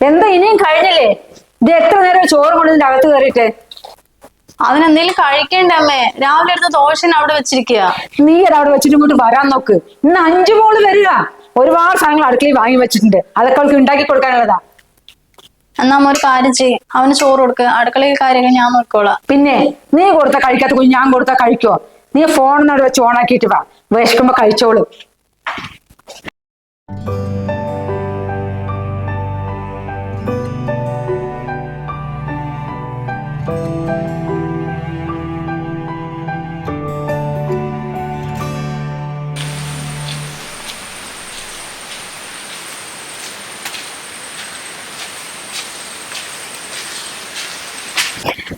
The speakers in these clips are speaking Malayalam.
എന്താ ഇനിയും കഴിഞ്ഞില്ലേ? ഇത് എത്ര നേരം ചോറ് കൊണ്ടതിന്റെ അകത്ത് കയറിയിട്ട്? അതിനെന്തേലും കഴിക്കണ്ടേ അമ്മേ? രാവിലെ എടുത്ത ദോശ അവിടെ വെച്ചിരിക്കുക. നീ അത് അവിടെ വെച്ചിട്ട് ഇങ്ങോട്ട് വരാൻ നോക്ക്. ഇന്ന് 5 മോള് വരിക. ഒരുപാട് സാധനങ്ങൾ അടുക്കളയിൽ വാങ്ങി വെച്ചിട്ടുണ്ട്. അതൊക്കെ അവൾക്ക് ഉണ്ടാക്കി കൊടുക്കാനുള്ളതാ. എന്നാ അമ്മ ഒരു കാര്യം ചെയ്യും, അവന് ചോറ് കൊടുക്കുക, അടുക്കളയിൽ കാര്യങ്ങൾ ഞാൻ നോക്കോളാം. പിന്നെ നീ കൊടുത്ത കഴിക്കാത്ത കുഞ്ഞ് ഞാൻ കൊടുത്താ കഴിക്കോ? നീ ഫോണിനോട് വെച്ച് ഓണാക്കിയിട്ട് വാ, വിശക്കുമ്പോ കഴിച്ചോളൂ.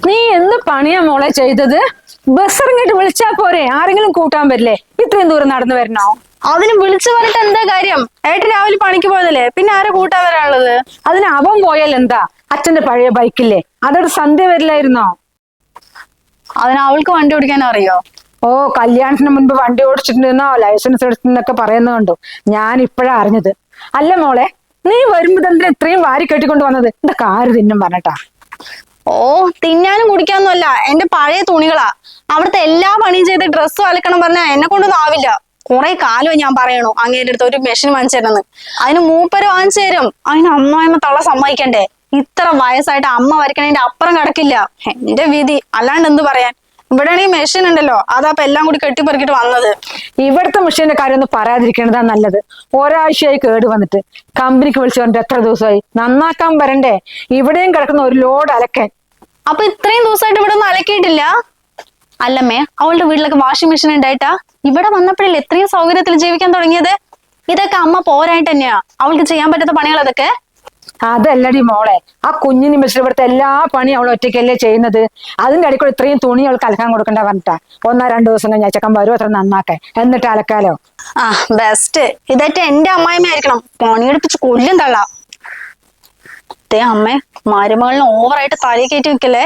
നീ എന്ത് പണിയാ മോളെ ചെയ്തത്? ബസ് ഇറങ്ങിട്ട് വിളിച്ചാ പോരെ? ആരെങ്കിലും കൂട്ടാൻ പറ്റില്ലേ? ഇത്രയും ദൂരം നടന്നു വരണോ? അതിന് വിളിച്ചു പറഞ്ഞിട്ട് എന്താ കാര്യം? ഏട്ടൻ രാവിലെ പണിക്ക് പോയതല്ലേ, പിന്നെ ആരെ കൂട്ടാൻ വരാനുള്ളത്? അതിന് അവൻ പോയാൽ എന്താ? അച്ഛന്റെ പഴയ ബൈക്കില്ലേ, അതോട് സന്ധ്യ വരില്ലായിരുന്നോ? അതിന് അവൾക്ക് വണ്ടി ഓടിക്കാൻ അറിയോ? ഓ, കല്യാണത്തിന് മുൻപ് വണ്ടി ഓടിച്ചിട്ടുണ്ടെന്നോ ലൈസൻസ് എടുത്തെന്നൊക്കെ പറയുന്നത് കണ്ടു. ഞാൻ ഇപ്പഴാ അറിഞ്ഞത്. അല്ല മോളെ, നീ വരുമ്പോ തന്നെ ഇത്രയും വാരി കെട്ടിക്കൊണ്ട് വന്നത് ഇതൊക്കെ ആര് തിന്നും പറഞ്ഞിട്ടാ? ഓ, തിന്നാനും കുടിക്കാനൊന്നും അല്ല, എന്റെ പഴയ തുണികളാ. അവിടുത്തെ എല്ലാ പണിയും ചെയ്ത് ഡ്രസ്സും അലക്കണം പറഞ്ഞാ എന്നെ കൊണ്ടൊന്നും ആവില്ല. കുറെ കാലം ഞാൻ പറയണു അങ്ങേരുടെ അടുത്ത് ഒരു മെഷീൻ വാങ്ങിച്ചു തരുന്നത്. അതിന് മൂപ്പര് വാങ്ങിച്ചു തരും. അതിന് അമ്മായിമ്മ തള്ള സമ്മതിക്കണ്ടേ? ഇത്ര വയസ്സായിട്ട് അമ്മ വരയ്ക്കണതിന്റെ അപ്പുറം കിടക്കില്ല. എന്റെ വിധി, അല്ലാണ്ട് എന്ത് പറയാൻ. ഇവിടെ ആണെങ്കിൽ മെഷീൻ ഉണ്ടല്ലോ, അതാപ്പൊ എല്ലാം കൂടി കെട്ടിപ്പെറുക്കിട്ട് വന്നത്. ഇവിടുത്തെ മെഷീന്റെ കാര്യം ഒന്നും പറയാതിരിക്കണതാ നല്ലത്. ഒരാഴ്ചയായി കേട് വന്നിട്ട് കമ്പനിക്ക് വിളിച്ചു പറഞ്ഞിട്ട് എത്ര ദിവസമായി? നന്നാക്കാൻ വരണ്ടേ? ഇവിടെയും കിടക്കുന്ന ഒരു ലോഡ് അലക്കാൻ. അപ്പൊ ഇത്രയും ദിവസമായിട്ട് ഇവിടെ ഒന്നും അലക്കിയിട്ടില്ല? അല്ലമ്മേ, അവളുടെ വീട്ടിലൊക്കെ വാഷിംഗ് മെഷീൻ ഉണ്ടായിട്ടാ ഇവിടെ വന്നപ്പോഴല്ലേ എത്രയും സൗകര്യത്തിൽ ജീവിക്കാൻ തുടങ്ങിയത്. ഇതൊക്കെ അമ്മ പോരായിട്ട് തന്നെയാ അവൾക്ക് ചെയ്യാൻ പറ്റാത്ത പണികൾ അതൊക്കെ. അതല്ലടി മോളെ, ആ കുഞ്ഞിന് മിശ്ര ഇവിടുത്തെ എല്ലാ പണിയും അവൾ ഒറ്റയ്ക്കല്ലേ ചെയ്യുന്നത്. അതിന്റെ അടിക്കൂടെ ഇത്രയും തുണി അവൾക്ക് അലക്കാൻ കൊടുക്കണ്ട പറഞ്ഞിട്ടാ. 1-2 ദിവസം കഴിഞ്ഞ ചക്കൻ വരും അത്ര നന്നാക്കാൻ, എന്നിട്ട് അലക്കാലോ. ആ ബെസ്റ്റ്. ഇതേറ്റ എന്റെ അമ്മായിമ്മയായിരിക്കണം, പണിയെടുപ്പിച്ച് കൊല്ലും തള്ള. അമ്മേ, മരുമകളിന് ഓവറായിട്ട് തലയിൽ കയറ്റി വെക്കല്ലേ.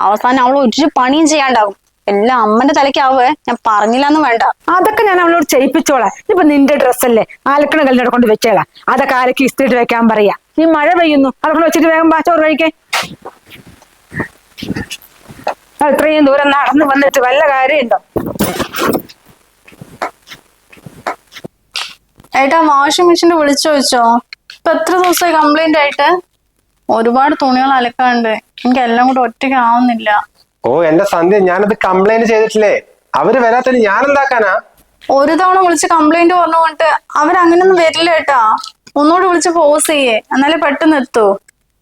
അവസാനം അവൾ ഒരു പണിയും ചെയ്യാണ്ടാവും. എല്ലാം അമ്മന്റെ തലയ്ക്കാവേ, ഞാൻ പറഞ്ഞില്ലാന്ന് വേണ്ട. അതൊക്കെ ഞാൻ അവളോട് ചെയ്യിപ്പിച്ചോളാം. ഇപ്പൊ നിന്റെ ഡ്രസ്സല്ലേ, അലക്കണ കല്ലിനോട് കൊണ്ട് വെച്ചേളാം. അതൊക്കെ അലക്കി ഇസ്തിട്ട് വെക്കാൻ പറയാ. നീ മഴ പെയ്യുന്നു, അതൊക്കെ വെച്ചിട്ട് വേഗം ചോറ് കഴിക്കേ. ഇത്രയും ദൂരം നടന്നു വന്നിട്ട് വല്ല കാര്യമുണ്ടോ? ഏട്ടാ, വാഷിംഗ് മെഷീൻ വിളിച്ചു ചോദിച്ചോ? ഇപ്പൊ എത്ര ദിവസമായി കംപ്ലൈന്റ് ആയിട്ട്? ഒരുപാട് തുണികൾ അലക്കാണ്ട്, എനിക്ക് എല്ലാം കൂടെ ഒറ്റയ്ക്ക് ആവുന്നില്ല. ഓ എന്റെ സന്ധ്യ, ഞാനത് കംപ്ലൈന്റ് ചെയ്തിട്ടില്ലേ? അവര് വരാത്തത് ഞാൻ എന്താക്കാനാ? ഒരു തവണ വിളിച്ച് കംപ്ലൈന്റ് പറഞ്ഞു കൊണ്ട് അവരങ്ങനൊന്നും വരില്ല ഏട്ടാ. ഒന്നുകൂടി വിളിച്ച് ഫോഴ്സ് ചെയ്യേ, എന്നാലേ പെട്ടെന്ന് എത്തൂ.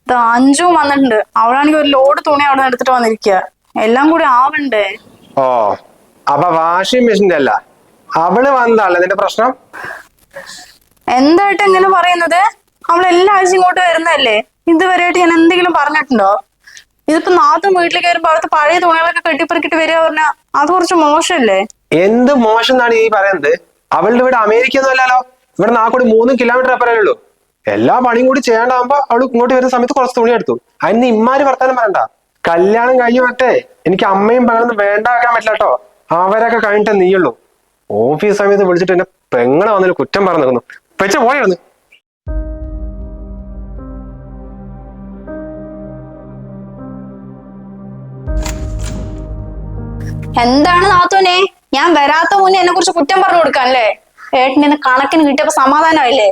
ഇത് അഞ്ചും വന്നിട്ടുണ്ട്. അവളാണെങ്കിൽ ഒരു ലോഡ് തുണി അവിടെ നിന്ന് എടുത്തിട്ട് വന്നിരിക്കുക. എല്ലാം കൂടി ആവണ്ടേ? ഓ, അപ്പൊ വാഷിംഗ് മെഷീന്റെ അല്ല, അവള് വന്നതാണല്ലേ നിന്റെ പ്രശ്നം? എന്തായിട്ട് എങ്ങനെ പറയുന്നത്? അവൾ എല്ലാ ആഴ്ചയും ഇങ്ങോട്ട് വരുന്നതല്ലേ. ഇതുവരെയായിട്ട് ഞാൻ എന്തെങ്കിലും പറഞ്ഞിട്ടുണ്ടോ? ഇതിപ്പോ നാത്തും വീട്ടിലേക്ക് വരുമ്പോ അവിടുത്തെ പഴയ തുണികളൊക്കെ കെട്ടിപ്പെറുക്കിട്ട് വരിക പറഞ്ഞാ അത് കുറച്ച് മോശമല്ലേ? എന്ത് മോശം എന്നാണ് ഈ പറയുന്നത്? അവളുടെ വീട് അമേരിക്ക ഒന്നും അല്ലല്ലോ. ഇവിടെ നാക്കൂടി 3 കിലോമീറ്റർ അപ്പുറമേ ഉള്ളൂ. എല്ലാ പണിയും കൂടി ചെയ്യാണ്ടാവുമ്പോ അവള് ഇങ്ങോട്ട് വരുന്ന സമയത്ത് കുറച്ച് തുണി എടുത്തു. അതിന് ഇമ്മാര് വർത്താനം പറയണ്ട. കല്യാണം കഴിഞ്ഞു വരട്ടെ, എനിക്ക് അമ്മയും പെങ്ങളൊന്നും വേണ്ടാക്കാൻ പറ്റില്ല കേട്ടോ. അവരൊക്കെ കഴിഞ്ഞിട്ടേ നീയുള്ളൂ. ഓഫീസ് സമയത്ത് വിളിച്ചിട്ട് എന്നെ പെങ്ങളെ വന്നതിൽ കുറ്റം പറഞ്ഞു നിൽക്കുന്നു. വെച്ച പോയായിരുന്നു. എന്താണ് നാത്തൂനെ, ഞാൻ വരാത്ത മുന്നേ എന്നെ കുറിച്ച് കുറ്റം പറഞ്ഞു കൊടുക്കാനല്ലേ? ഏട്ടന് കണക്കിന് കിട്ടിയപ്പോ സമാധാനമായില്ലേ?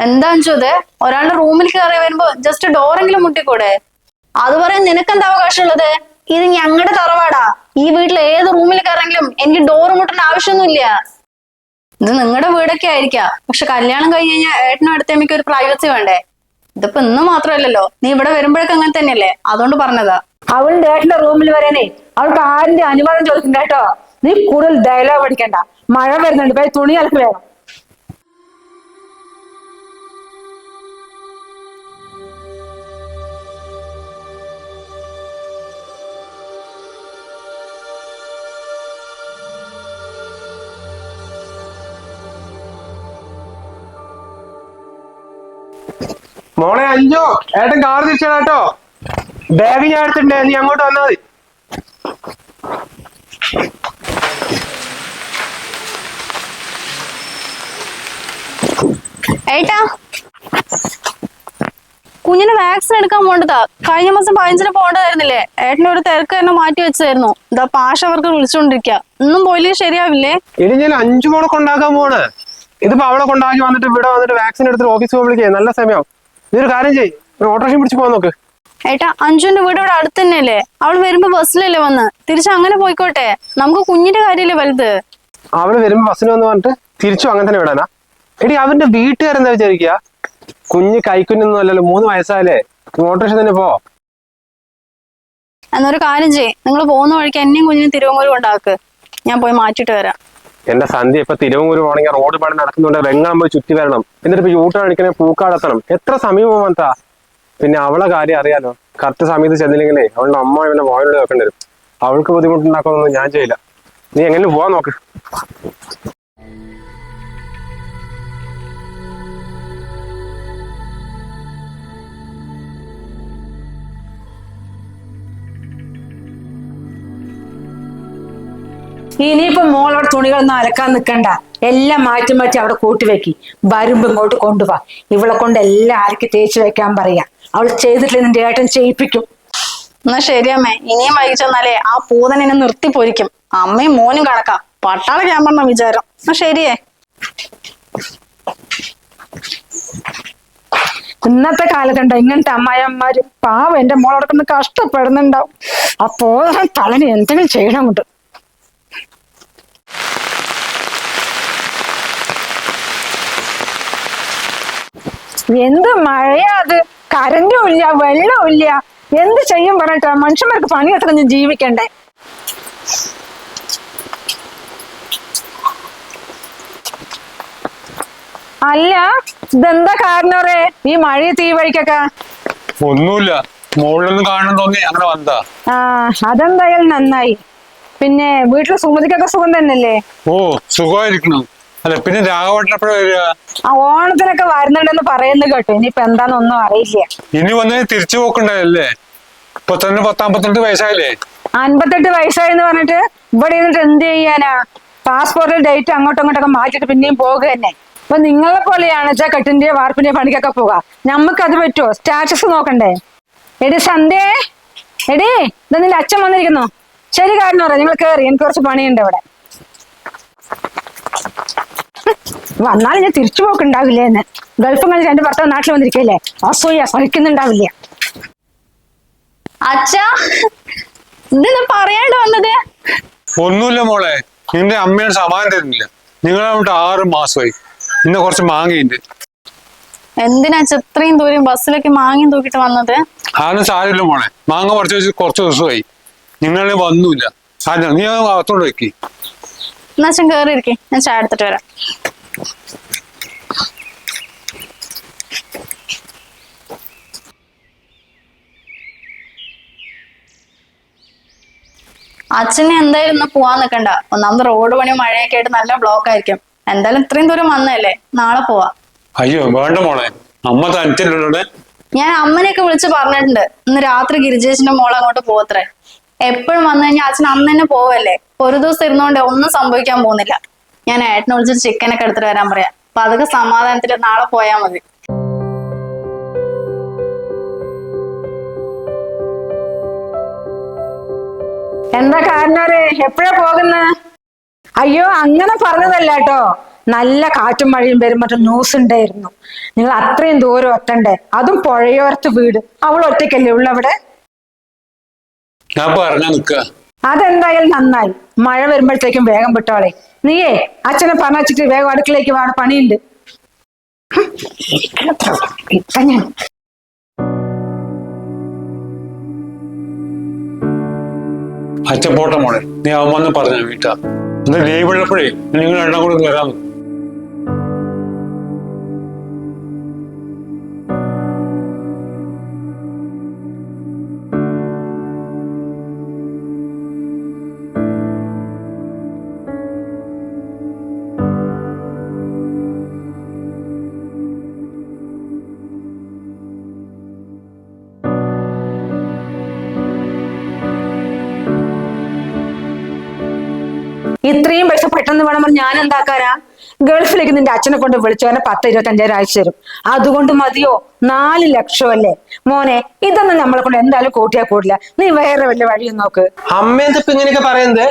എന്താ ഇത്? ഒരാളുടെ റൂമിൽ കയറി വരുമ്പോ ജസ്റ്റ് ഡോറെങ്കിലും മുട്ടിക്കൂടെ? അത് പറയാൻ നിനക്കെന്താ അവകാശമുള്ളത്? ഇത് ഞങ്ങളുടെ തറവാടാ. ഈ വീട്ടിൽ ഏത് റൂമിൽ കയറെങ്കിലും എനിക്ക് ഡോറ് മുട്ടേണ്ട ആവശ്യമൊന്നുമില്ല. ഇത് നിങ്ങളുടെ വീടൊക്കെ ആയിരിക്കാം, പക്ഷെ കല്യാണം കഴിഞ്ഞ് കഴിഞ്ഞാൽ ഏട്ടനും അടുത്തേക്ക് ഒരു പ്രൈവസി വേണ്ടേ? ഇതിപ്പോ ഇന്ന് മാത്രമല്ലല്ലോ, നീ ഇവിടെ വരുമ്പോഴൊക്കെ അങ്ങനെ തന്നെയല്ലേ, അതുകൊണ്ട് പറഞ്ഞതാ. അവളുടെ ഏട്ടന്റെ റൂമിൽ വരാനേ അവൾക്ക് ആരിന്റെ അനുവാദം ചോദിക്കണ്ട കേട്ടോ. നീ കൂടുതൽ ഡയലോഗ് പഠിക്കണ്ട. മഴ വരുന്നുണ്ട്, പോയി തുണി അലക്ക് വേണം. മോളെ അഞ്ചോ, ഏട്ടൻ കാർ തിരിച്ചാണ് കേട്ടോ. ബാഗ് ഞാൻ എടുത്തിട്ടുണ്ടേ, നീ അങ്ങോട്ട് വന്നാൽ മതി. ഏട്ടാ കുഞ്ഞിന് വാക്സിൻ എടുക്കാൻ പോണ്ടതാ. കഴിഞ്ഞ മാസം 15-ന് പോകേണ്ടതായിരുന്നില്ലേ? ഏട്ടനെ ഒരു തിരക്ക് തന്നെ മാറ്റി വെച്ചായിരുന്നു. ഇതാ പാഷ അവർക്ക് വിളിച്ചുകൊണ്ടിരിക്കുക. ഇന്നും പോയില്ലേ ശരിയാവില്ലേ? ഇനി ഞാൻ 5 മോളെ കൊണ്ടാക്കാൻ പോണ്. ഇതിപ്പോ അവളെ കൊണ്ടാക്കി വന്നിട്ട് ഇവിടെ വന്നിട്ട് വാക്സിൻ എടുത്തിട്ട് ഓഫീസ് പോകുമ്പോഴേക്കേ നല്ല സമയം. ഇതൊരു കാര്യം ചെയ്യ്, ഒരു ഓട്ടോറിക്ഷ പിടിച്ച് പോകാൻ നോക്ക്. ഏട്ടാ, അഞ്ജുവിന്റെ വീട് ഇവിടെ അടുത്ത് തന്നെയല്ലേ? അവൾ വരുമ്പോ ബസ്സിലല്ലേ വന്ന്? തിരിച്ച് അങ്ങനെ പോയിക്കോട്ടെ. നമുക്ക് കുഞ്ഞിന്റെ കാര്യല്ലേ വലുത്. അവള് വരുമ്പോ ബസ്സിന് വന്ന് പറഞ്ഞിട്ട് തിരിച്ചു അങ്ങനെ തന്നെ വിടാനാ? എടി അവന്റെ വീട്ടുകാരെന്താ വിചാരിക്കുക? കുഞ്ഞ് കൈക്കുഞ്ഞൊന്നും അല്ലല്ലോ, 3 വയസ്സായാലേ. ഓട്ടോറിക്ഷ തന്നെ പോ. എന്നൊരു കാര്യം ചെയ്യ്, നിങ്ങൾ പോകുന്ന വഴിക്ക് എന്നെയും കുഞ്ഞിനും തിരുവങ്ങൂര് കൊണ്ടാക്ക്. ഞാൻ പോയി മാറ്റിട്ട് വരാം. എന്റെ സന്ധ്യ ഇപ്പൊ തിരുവങ്ങൂര് പോകണമെങ്കിൽ റോഡ് പണി നടക്കുന്നുണ്ട്, വെങ്ങാൻ പോയി ചുറ്റി വരണം. എന്നിട്ട് ഇപ്പൊ യൂട്ടേൺ അടിക്കണേ പൂക്കാടെത്തണം. എത്ര സമയം പോകാത്താ? പിന്നെ അവളെ കാര്യം അറിയാലോ, കറക്റ്റ് സമയത്ത് ചെന്നില്ലെങ്കിലേ അവളുടെ അമ്മ ഇവന്റെ മോയിലൂടെ വെക്കേണ്ടി വരും. അവൾക്ക് ബുദ്ധിമുട്ടുണ്ടാക്കുന്നൊന്നും ഞാൻ ചെയ്യില്ല. നീ എങ്ങനെ പോവാൻ നോക്ക്. ഇനിയിപ്പോ മോളോട് തുണികളൊന്നും അലക്കാൻ നിക്കണ്ട. എല്ലാം മാറ്റി മാറ്റി അവിടെ കൂട്ടി വെക്കി. വരുമ്പോ ഇങ്ങോട്ട് കൊണ്ടുപോവാ. ഇവളെ കൊണ്ട് എല്ലാം അലക്കി തേച്ച് വെക്കാൻ പറയാ. അവൾ ചെയ്തിട്ടില്ല നിന്റെ ഏട്ടൻ ചെയ്യിപ്പിക്കും. എന്നാ ശരിയമ്മേ, ഇനിയും വൈകിച്ചെന്നാലേ ആ പൂതൻ എന്നെ നിർത്തി പൊരിക്കും. അമ്മയും മോനും കണക്കാം. പട്ടാള ക്യാമ്പെന്ന വിചാരം. എന്നാ ശരിയേ. ഇന്നത്തെ കാലത്തുണ്ടോ ഇങ്ങനത്തെ അമ്മായിയമ്മമാര്? പാവം എന്റെ മോളോടൊക്കെ കഷ്ടപ്പെടുന്നുണ്ടാവും. അപ്പോ തലന് എന്തെങ്കിലും ചെയ്യണമുണ്ട്. എന്ത് മഴയാ അത്! കരണ്ടും ഇല്ല, വെള്ളവും ഇല്ല. എന്ത് ചെയ്യും പറഞ്ഞിട്ടാ? മനുഷ്യന്മാർക്ക് പണി എത്ര ജീവിക്കണ്ടേ? അല്ല, ഇതെന്താ കാരണവരെ ഈ മഴ തീ വഴിക്കൊക്കെ? ഒന്നുമില്ല, മോളിലൊന്നും കാണാൻ തോന്നി അങ്ങനെ വന്നതാ. ആ, അതെന്തായാലും നന്നായി. പിന്നെ വീട്ടിലെ സുമതിക്കൊക്കെ സുഖം തന്നെയല്ലേ? ഓ, സുഖമായിരിക്കണം. അല്ല, പിന്നെ രാഘവട്ടൻ എപ്പോഴാ വരിക? ആ, ഓണത്തിനൊക്കെ വരുന്നുണ്ടെന്ന് പറയുന്നത് കേട്ടോ. ഇനിയിപ്പൊ എന്താന്നൊന്നും അറിയില്ല. ഇനി വന്നതിന് തിരിച്ചു പോക്കണ്ടായല്ലേ? ഇപ്പൊ തന്നെ 10-52 വയസ്സായില്ലേ? 58 വയസ്സായെന്ന് പറഞ്ഞിട്ട് ഇവിടെ ഇരുന്നിട്ട് എന്ത് ചെയ്യാനാ? പാസ്പോർട്ടിൽ ഡേറ്റ് അങ്ങോട്ടും ഇങ്ങോട്ടൊക്കെ മാറ്റിട്ട് പിന്നെയും പോകുക തന്നെ. ഇപ്പൊ നിങ്ങളെ പോലെയാണ് വെച്ചാൽ കെട്ടിന്റെ വാർപ്പിന്റെ പണിക്കൊക്കെ പോകാം. നമുക്ക് അത് പറ്റുമോ? സ്റ്റാറ്റസ് നോക്കണ്ടേ? എടി സന്ധ്യ, എടി ഇതാ നിന്റെ അച്ഛൻ വന്നിരിക്കുന്നു. ശരി കാര്യം പറയാം, നിങ്ങൾ കേറി, എനിക്ക് കുറച്ച് പണിയുണ്ട് ഇവിടെ. വന്നാലും ഞാൻ തിരിച്ചു പോക്കുണ്ടാവില്ലേ എന്ന്. ഗൾഫും കഴിഞ്ഞ് 2 ഭർത്താവ് നാട്ടിൽ വന്നിരിക്കല്ലേ, അസൂയ സഹിക്കുന്നുണ്ടാവില്ല. അച്ഛാ, ഇതെന്താ പറയാണ്ട് വന്നത്? ഒന്നുമില്ല മോളെ, നിന്റെ അമ്മയോട് സമാധാനം തരുന്നില്ല. നിങ്ങളവിടെ 6 മാസമായി. ഇന്ന് കുറച്ച് മാങ്ങയുണ്ട്. എന്തിനാ ഇത്രയും ദൂരം ബസ്സിലേക്ക് മാങ്ങയും തൂക്കിട്ട് വന്നത്? ആരും സാരമില്ല മോളെ, മാങ്ങ പറിച്ചു വെച്ച് കുറച്ച് ദിവസമായി. നിങ്ങളെ വന്നില്ല. അല്ല, നീ അകത്തോണ്ട് വെക്കി. എന്നാ അച്ഛൻ കേറി ഇരിക്കേ, ഞാൻ ചായ എടുത്തിട്ട് വരാം. അച്ഛനെ എന്തായാലും ഇന്ന് പോവാൻ നിൽക്കണ്ട. ഒന്നാമത് റോഡ് പണി മഴയൊക്കെ ആയിട്ട് നല്ല ബ്ലോക്ക് ആയിരിക്കും. എന്തായാലും ഇത്രയും ദൂരം വന്നതല്ലേ, നാളെ പോവാ. അയ്യോ വേണ്ട മോളെ, അമ്മ തനിച്ചല്ലേ. ഞാൻ അമ്മനെയൊക്കെ വിളിച്ച് പറഞ്ഞിട്ടുണ്ട്. ഇന്ന് രാത്രി ഗിരിജേഷിന്റെ മോളെ അങ്ങോട്ട് പോകത്രേ. എപ്പോഴും വന്നു കഴിഞ്ഞാൽ അച്ഛൻ അന്ന് തന്നെ പോവല്ലേ. ഒരു ദിവസം ഇരുന്നോണ്ട് ഒന്നും സംഭവിക്കാൻ പോകുന്നില്ല. ഞാൻ ഏട്ടനെ വിളിച്ചിട്ട് ചിക്കനൊക്കെ എടുത്തിട്ട് വരാൻ പറയാം. അപ്പൊ അതൊക്കെ സമാധാനത്തിൽ നാളെ പോയാൽ മതി. എന്താ കാരണവരെ എപ്പോഴാ പോകുന്നത്? അയ്യോ, അങ്ങനെ പറഞ്ഞതല്ല കേട്ടോ. നല്ല കാറ്റും മഴയും വരുമ്പോ ന്യൂസ് ഉണ്ടായിരുന്നു. നിങ്ങൾ അത്രയും ദൂരം എത്തണ്ടേ, അതും പുഴയോരത്ത് വീട്. അവൾ ഒറ്റയ്ക്കല്ലേ ഉള്ളവിടെ? ഞാൻ പറഞ്ഞാ നിക്ക. അതെന്തായാലും നന്നായി. മഴ വരുമ്പോഴത്തേക്കും വേഗം വിട്ടോളെ. നീയേ അച്ഛനെ പറഞ്ഞിട്ട് വേഗം അടുക്കളേക്ക് വേണം, പണിയുണ്ട്. ഇപ്പൊ ഞാൻ അച്ഛൻ പോട്ടെ മോളെ, നീ അവൻ പറഞ്ഞ വീട്ടാ. എന്താ ലീവ് ഉള്ളപ്പോഴേ നിങ്ങൾ എണ്ണം കൂടെ വരാം. ഇത്രയും പൈസ പെട്ടെന്ന് വേണം പറഞ്ഞ് ഞാൻ എന്താക്കാരാ? ഗൾഫിലേക്ക് നിന്റെ അച്ഛനെ കൊണ്ട് വിളിച്ചവനെ 10-25,000 അയച്ചു തരും. അതുകൊണ്ട് മതിയോ? 4 ലക്ഷം അല്ലേ മോനെ? ഇതൊന്നും നമ്മളെ കൊണ്ട് എന്തായാലും കൂട്ടിയാൽ കൂടില്ല. നീ വേറെ വല്ല വഴിയും നോക്ക്. അമ്മ എന്തിപ്പോ ഇങ്ങനെയൊക്കെ പറയുന്നത്?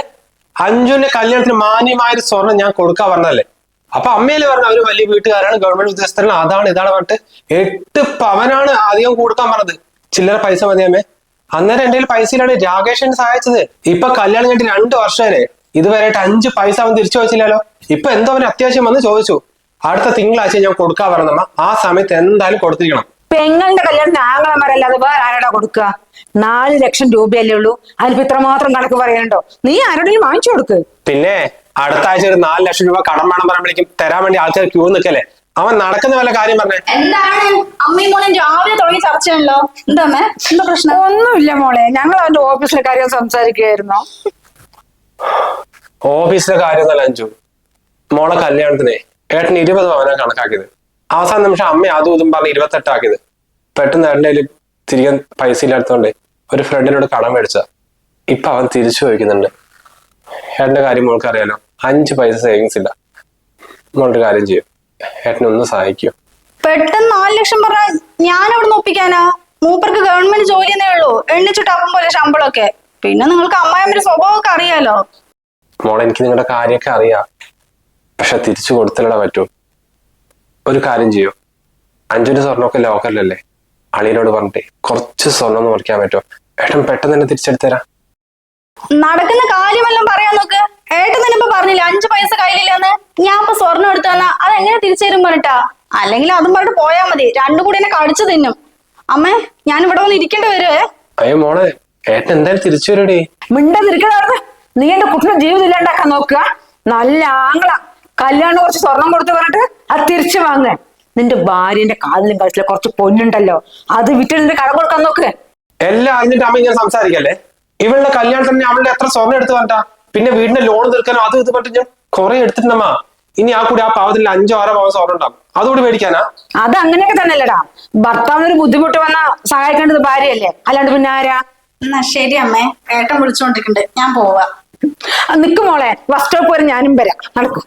അഞ്ജുവിന്റെ കല്യാണത്തിന് മാന്യമായ ഒരു സ്വർണം ഞാൻ കൊടുക്കാൻ പറഞ്ഞല്ലേ. അപ്പൊ അമ്മയില് പറഞ്ഞ അവര് വലിയ വീട്ടുകാരാണ്, ഗവൺമെന്റ് ഉദ്യോഗസ്ഥരാണ്, അതാണ് ഇതാണ് പറഞ്ഞിട്ട് 8 പവനാണ് അധികം കൊടുക്കാൻ പറഞ്ഞത്. ചില്ലറ പൈസ മതി അമ്മേ. അന്നേരം എന്റെ കയ്യിൽ പൈസയിലാണ് രാകേഷ് എന്നെ സഹായിച്ചത്. ഇപ്പൊ കല്യാണം കഴിഞ്ഞിട്ട് 2 വർഷമല്ലേ, ഇതുവരെയായിട്ട് 5 പൈസ അവൻ തിരിച്ചു വെച്ചില്ലല്ലോ. ഇപ്പൊ എന്തോ അവന് അത്യാവശ്യം വന്ന് ചോദിച്ചു. അടുത്ത തിങ്കളാഴ്ച ഞാൻ കൊടുക്കാൻ പറഞ്ഞമ്മ. ആ സമയത്ത് എന്തായാലും കൊടുത്തിരിക്കണം. പെങ്ങളുടെ കല്യാണത്തിന് ആങ്ങളമാരല്ലാതെ വേറെ ആരോടാ കൊടുക്കുക? 4 ലക്ഷം രൂപയല്ലേ ഉള്ളൂ. അതിലിപ്പോ ഇത്രമാത്രം കണക്ക് പറയാനുണ്ടോ? നീ ആരോടെങ്കിലും വാങ്ങിച്ചു കൊടുക്ക്. പിന്നെ അടുത്ത ആഴ്ച ഒരു 4 ലക്ഷം രൂപ കടം വേണം പറയുമ്പോഴേക്കും തരാൻ വേണ്ടി ആൾക്കാർ ക്യൂ നിൽക്കല്ലേ. അവൻ നടക്കുന്ന വല്ല കാര്യം പറഞ്ഞേ. എന്താണ് അമ്മയും മോളും രാവിലെ തുടങ്ങി ചർച്ചയാണല്ലോ? എന്താ അമ്മേ, എന്താ പ്രശ്നം? ഒന്നുമില്ല മോളെ, ഞങ്ങൾ അവന്റെ ഓഫീസിലെ കാര്യം സംസാരിക്കുകയായിരുന്നോ? ഓഫീസിലെ കാര്യം നല്ല അഞ്ചു. മോളെ കല്യാണത്തിനെ ഏട്ടൻ 20 പവനാണ് കണക്കാക്കിയത്. അവസാന നിമിഷം അമ്മ അതും ഇതും പറഞ്ഞ് 28 ആക്കിയത്. പെട്ടെന്ന് ഏട്ടൻ്റെ കയ്യിൽ തിരികെ പൈസ ഇല്ലാത്തതുകൊണ്ട് ഒരു ഫ്രണ്ടിനോട് കടം മേടിച്ച. ഇപ്പൊ അവൻ തിരിച്ചു ചോദിക്കുന്നുണ്ട്. ഏട്ടന്റെ കാര്യം മോൾക്ക് അറിയാലോ, 5 പൈസ സേവിങ്സ് ഇല്ല. മോളുടെ കാര്യം ചെയ്യും, ഏട്ടനെ ഒന്ന് സഹായിക്കോ? പെട്ടെന്ന് 4 ലക്ഷം പറഞ്ഞാൽ ഞാൻ അവിടെ നിന്ന് ഒപ്പിക്കാനാ? മൂപ്പർക്ക് ഗവൺമെന്റ് ജോലി എന്നേ ഉള്ളൂ, എണ്ണിച്ചുട്ടാക്കും പോലെ ശമ്പളമൊക്കെ. പിന്നെ നിങ്ങൾക്ക് അമ്മായിമ്മയുടെ സ്വഭാവമൊക്കെ അറിയാലോ. മോളെ, എനിക്ക് നിങ്ങളുടെ കാര്യമൊക്കെ അറിയാം, പക്ഷെ തിരിച്ചു കൊടുത്തില്ലടാ പറ്റൂ. ഒരു കാര്യം ചെയ്യൂ, 5 സ്വർണ്ണമൊക്കെ ലോക്കറിലല്ലേ, അളിയനോട് പറഞ്ഞിട്ട് കുറച്ച് സ്വർണ്ണം ഒന്ന് മുറിക്കാൻ പറ്റുമോ? ഏട്ടൻ പെട്ടെന്ന് തന്നെ തിരിച്ചെടുത്തരാ. നടക്കുന്ന കാര്യമെല്ലാം പറയാൻ നോക്ക്. ഏട്ടൻ തന്നെ ഇപ്പൊ പറഞ്ഞില്ല 5 പൈസ കയ്യിലില്ലെന്ന്. ഞാൻ ഇപ്പൊ സ്വർണ്ണം എടുത്തു തന്നാ അതെങ്ങനെ തിരിച്ചു തരും പറഞ്ഞിട്ടാ? അല്ലെങ്കിൽ അതും പറഞ്ഞിട്ട് പോയാ മതി, രണ്ടും കൂടി എന്നെ കടിച്ചു തിന്നും. അമ്മേ, ഞാൻ ഇവിടെ വന്ന് ഇരിക്കേണ്ടി വരുവേ. അയ്യോ മോളെ, ഏട്ടൻ എന്തായാലും തിരിച്ചു വരൂടി. മിണ്ടാതിരിക്കണായിരുന്നു. നീ എന്റെ കുട്ടിയുടെ ജീവിതം ഇല്ലാണ്ടാക്കാൻ നോക്കുക. നല്ല ആങ്ങള കല്യാണം കുറച്ച് സ്വർണം കൊടുത്ത് പറഞ്ഞിട്ട് അത് തിരിച്ചു വാങ്ങ. നിന്റെ ഭാര്യന്റെ കാലിലും കഴുത്തിലും കുറച്ച് പൊന്നുണ്ടല്ലോ, അത് വിറ്റ് നിന്റെ കടം കൊടുക്കാൻ നോക്ക്. എല്ലാം അറിഞ്ഞിട്ട് അമ്മ ഇങ്ങനെ സംസാരിക്കല്ലേ. ഇവളുടെ കല്യാണത്തിന് അവളുടെ എത്ര സ്വർണ്ണം എടുത്ത് പറഞ്ഞാ? പിന്നെ വീടിന്റെ ലോൺ തീർക്കാനോ അത് ഇത് പറഞ്ഞിട്ട് ഞാൻ കുറെ എടുത്തിട്ടുണ്ടമ്മ. ഇനി ആ കൂടി ആ പാവത്തിൽ 5-6 പവൻ സ്വർണ്ണം ഉണ്ടാവും, അതുകൂടി മേടിക്കാനാ? അത് അങ്ങനെയൊക്കെ തന്നെയല്ലടാ. ഭർത്താവിനൊരു ബുദ്ധിമുട്ട് വന്നാ സഹായിക്കേണ്ടത് ഭാര്യയല്ലേ, അല്ലാണ്ട് പിന്നെ ആരാ? എന്നാ ശരി അമ്മേ, ഏട്ടൻ വിളിച്ചോണ്ടിരിക്കുന്നുണ്ട്, ഞാൻ പോവാ. നിക്ക് മോളെ, ബസ് സ്റ്റോപ്പ് വരെ ഞാനും വരാം, നടക്കും.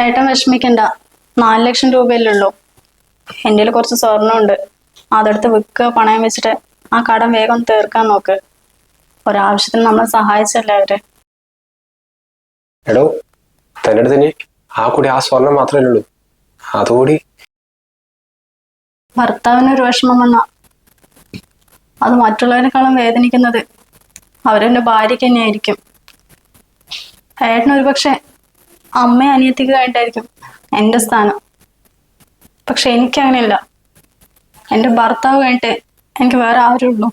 ഏട്ടൻ വിഷമിക്കണ്ട, 4 ലക്ഷം രൂപയല്ലേ ഉള്ളൂ. എൻ്റെ കയ്യിൽ കുറച്ച് സ്വർണ്ണമുണ്ട്, അതെടുത്ത് വിൽക്കുക, പണയം വെച്ചിട്ട് ആ കടം വേഗം തീർക്കാൻ നോക്ക്. ഒരാവശ്യത്തിന് നമ്മളെ സഹായിച്ചല്ലേ അവര്. എടോ, തന്റെ അടുത്ത് ഇനി ആ കൂടി ആ സ്വർണം മാത്രമേ ഉള്ളൂ, അതുകൂടി. ഭർത്താവിനൊരു വിഷമം വന്ന അത് മറ്റുള്ളവരെക്കാളും വേദനിക്കുന്നത് അവരെന്റെ ഭാര്യയ്ക്ക് തന്നെയായിരിക്കും. ഏട്ടനൊരു പക്ഷെ അമ്മയെ അനിയത്തിക്ക് കഴിഞ്ഞിട്ടായിരിക്കും എൻ്റെ സ്ഥാനം. പക്ഷെ എനിക്കങ്ങനെയല്ല, എൻ്റെ ഭർത്താവ് കഴിഞ്ഞിട്ട് എനിക്ക് വേറെ ആരും ഉള്ളൂ.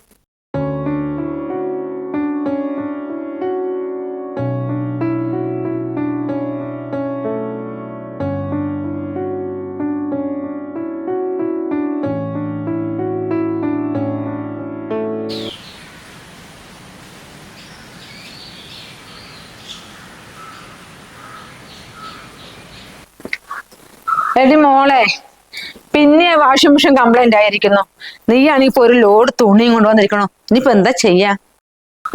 എടി മോളെ, പിന്നെ വാഷിംഗ് മെഷീൻ കംപ്ലൈന്റ് ആയിരിക്കുന്നു. നീയാണെങ്കിൽ ഇപ്പൊ ഒരു ലോഡ് തുണിയും കൊണ്ടുവന്നിരിക്കണോ? നീയിപ്പോ എന്താ ചെയ്യാ?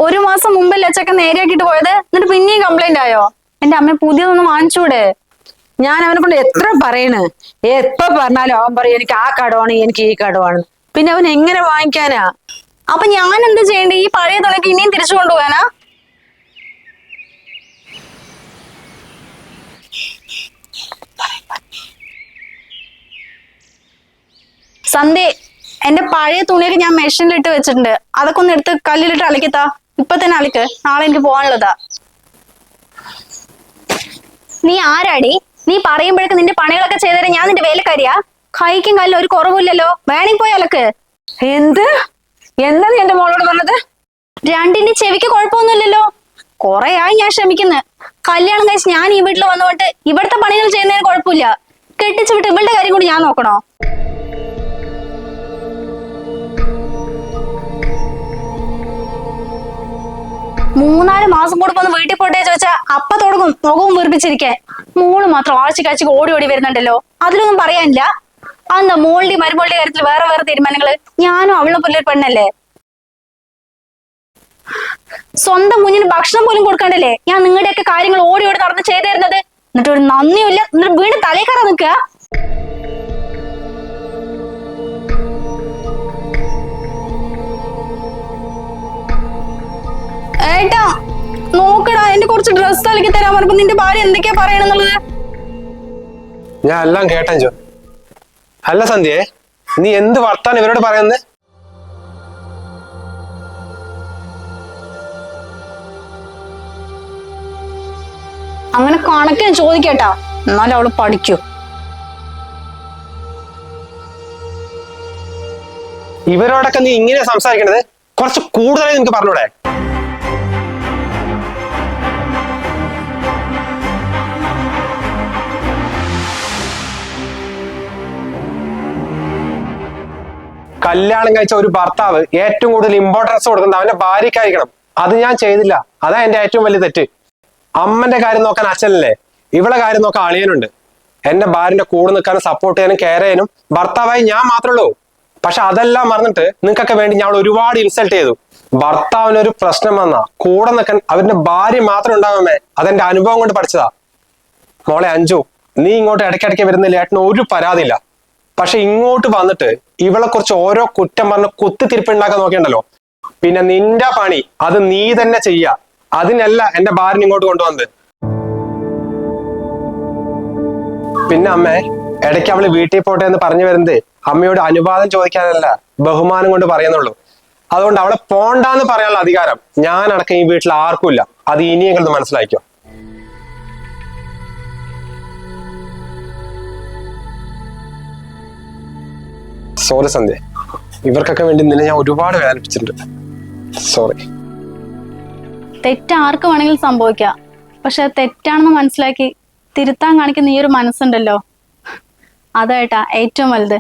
1 മാസം മുമ്പല്ലേ അച്ചക്ക നേരെയാക്കിട്ട് പോയത്, എന്നിട്ട് പിന്നെയും കംപ്ലൈന്റ് ആയോ? എന്റെ അമ്മ പുതിയതൊന്നും വാങ്ങിച്ചൂടെ? ഞാൻ അവനെ കൊണ്ട് എത്ര പറയണ്, എപ്പോ പറഞ്ഞാലും അവൻ പറയും എനിക്ക് ആ കടമാണ്, എനിക്ക് ഈ കടമാണ്. പിന്നെ അവൻ എങ്ങനെ വാങ്ങിക്കാനാ? അപ്പൊ ഞാൻ എന്ത് ചെയ്യണ്ടേ? ഈ പഴയ തുണിക്ക് ഇനിയും തിരിച്ചു കൊണ്ടുപോകാനാ? സന്ധ്യ, എന്റെ പഴയ തുണിയൊക്കെ ഞാൻ മെഷീനിലിട്ട് വെച്ചിട്ടുണ്ട്, അതൊക്കെ ഒന്ന് എടുത്ത് കല്ലിലിട്ട് അലക്കിത്താ. ഇപ്പൊ തന്നെ അലക്ക്, നാളെ എനിക്ക് പോകാനുള്ളതാ. നീ ആരാടി? നീ പറയുമ്പോഴേക്ക് നിന്റെ പണികളൊക്കെ ചെയ്തേരെ ഞാൻ നിന്റെ വേലക്കാരിയാ? കൈക്കും കല്ലും ഒരു കുറവില്ലല്ലോ, വേണമെങ്കിൽ പോയി അലക്ക്. എന്ത് എന്താ നീ എന്റെ മോളോട് പറഞ്ഞത്? രണ്ടിന്റെ ചെവിക്ക് കുഴപ്പമൊന്നുമില്ലല്ലോ. കൊറേ ആയി ഞാൻ ശ്രമിക്കുന്നു. കല്യാണം കഴിച്ച് ഞാൻ ഈ വീട്ടിൽ വന്നുകൊണ്ട് ഇവിടുത്തെ പണികൾ ചെയ്യുന്നതിന് കുഴപ്പമില്ല. കെട്ടിച്ചു വിട്ട് ഇവളുടെ കാര്യം കൂടി ഞാൻ നോക്കണോ? 3-4 മാസം കൂടെ ഒന്ന് വീട്ടിൽ പോട്ടെ ചോദിച്ചാ അപ്പ തുടങ്ങും മുഖവും വീർപ്പിച്ചിരിക്കാൻ. മോള് മാത്രം ആഴ്ചക്കാഴ്ചക്ക് ഓടി ഓടി വരുന്നുണ്ടല്ലോ, അതിലൊന്നും പറയാനില്ല. അതെന്താ മോളുടെ മരുമോളുടെ കാര്യത്തിൽ വേറെ വേറെ തീരുമാനങ്ങള്? ഞാനും അവളെ പോലെ ഒരു പെണ്ണല്ലേ? സ്വന്തം കുഞ്ഞിന് ഭക്ഷണം പോലും കൊടുക്കണ്ടല്ലേ ഞാൻ നിങ്ങളുടെയൊക്കെ കാര്യങ്ങൾ ഓടി ഓടി നടന്ന് ചെയ്തു തരുന്നത്? എന്നിട്ട് ഒരു നന്ദിയില്ല, എന്നിട്ട് വീണ്ടും തലേ കയറാൻ നിൽക്കുക. ഏട്ടാ നോക്കടാ, എന്റെ കുറച്ച് ഡ്രസ് അലക്കി തരാൻ പറഞ്ഞപ്പോ നിന്റെ ഭാര്യ എന്തൊക്കെയാ പറയണെന്നുള്ളത്. ഞാൻ എല്ലാം കേട്ടഞ്ചു. അല്ല സന്ധ്യേ, നീ എന്ത് വർത്താനം ഇവരോട് പറയുന്നത്? അങ്ങനെ കണക്കിന് ചോദിക്കട്ടാ, എന്നാലും അവള് പഠിക്കൂ. ഇവരോടൊക്കെ നീ ഇങ്ങനെ സംസാരിക്കണത് കുറച്ച് കൂടുതലായി നിനക്ക് പറഞ്ഞൂടെ? കല്യാണം കഴിച്ച ഒരു ഭർത്താവ് ഏറ്റവും കൂടുതൽ ഇമ്പോർട്ടൻസ് കൊടുക്കുന്നത് അവന്റെ ഭാര്യക്കായിരിക്കണം. അത് ഞാൻ ചെയ്തില്ല, അതാ എന്റെ ഏറ്റവും വലിയ തെറ്റ്. അമ്മന്റെ കാര്യം നോക്കാൻ അച്ഛനല്ലേ, ഇവളെ കാര്യം നോക്കാൻ അളിയനുണ്ട്. എന്റെ ഭാര്യന്റെ കൂടെ നിൽക്കാനും സപ്പോർട്ട് ചെയ്യാനും കെയർ ചെയ്യാനും ഭർത്താവായി ഞാൻ മാത്രമേ ഉള്ളൂ. പക്ഷെ അതെല്ലാം മറന്നിട്ട് നിങ്ങൾക്കൊക്കെ വേണ്ടി ഞാൻ ഒരുപാട് ഇൻസൾട്ട് ചെയ്തു. ഭർത്താവിനൊരു പ്രശ്നം വന്നാ കൂടെ നിൽക്കാൻ അവരുടെ ഭാര്യ മാത്രം ഉണ്ടാവുമേ, അതെന്റെ അനുഭവം കൊണ്ട് പഠിച്ചതാ. മോളെ അഞ്ജു, നീ ഇങ്ങോട്ട് ഇടയ്ക്കിടയ്ക്ക് വരുന്നില്ല, ഏട്ടന് ഒരു പരാതിയില്ല. പക്ഷെ ഇങ്ങോട്ട് വന്നിട്ട് ഇവളെ കുറിച്ച് ഓരോ കുറ്റം പറഞ്ഞ് കുത്തിത്തിരിപ്പുണ്ടാക്കാൻ നോക്കിയുണ്ടല്ലോ, പിന്നെ നിന്റെ പണി അത് നീ തന്നെ ചെയ്യാ. അതിനല്ല എന്റെ ഭാര്യനെ ഇങ്ങോട്ട് കൊണ്ടുവന്നത്. പിന്നെ അമ്മേ, ഇടയ്ക്ക് അവള് വീട്ടിൽ പോട്ടെ എന്ന് പറഞ്ഞു വരുന്നത് അമ്മയോട് അനുവാദം ചോദിക്കാനല്ല, ബഹുമാനം കൊണ്ട് പറയുന്നുള്ളൂ. അതുകൊണ്ട് അവളെ പോണ്ടാന്ന് പറയാനുള്ള അധികാരം ഞാൻ അടക്കം ഈ വീട്ടിൽ ആർക്കും ഇല്ല. അത് ഇനിയെങ്കിലും മനസ്സിലാക്കിയോ. സോറി സന്ധ്യ, ഇവർക്കൊക്കെ വേണ്ടി നിന്നെ ഞാൻ ഒരുപാട് വേദനിപ്പിച്ചിട്ടുണ്ട്. സോറി. തെറ്റ് ആർക്ക് വേണമെങ്കിലും സംഭവിക്കാം, പക്ഷെ അത് തെറ്റാണെന്ന് മനസ്സിലാക്കി തിരുത്താൻ കാണിക്കുന്ന ഈ ഒരു മനസ്സുണ്ടല്ലോ, അതായിട്ടാ ഏറ്റവും വലുത്.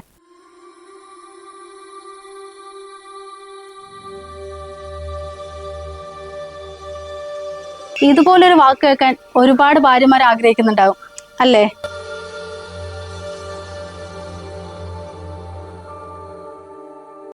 ഇതുപോലൊരു വാക്ക് കേൾക്കാൻ ഒരുപാട് ഭാര്യമാർ ആഗ്രഹിക്കുന്നുണ്ടാവും അല്ലേ?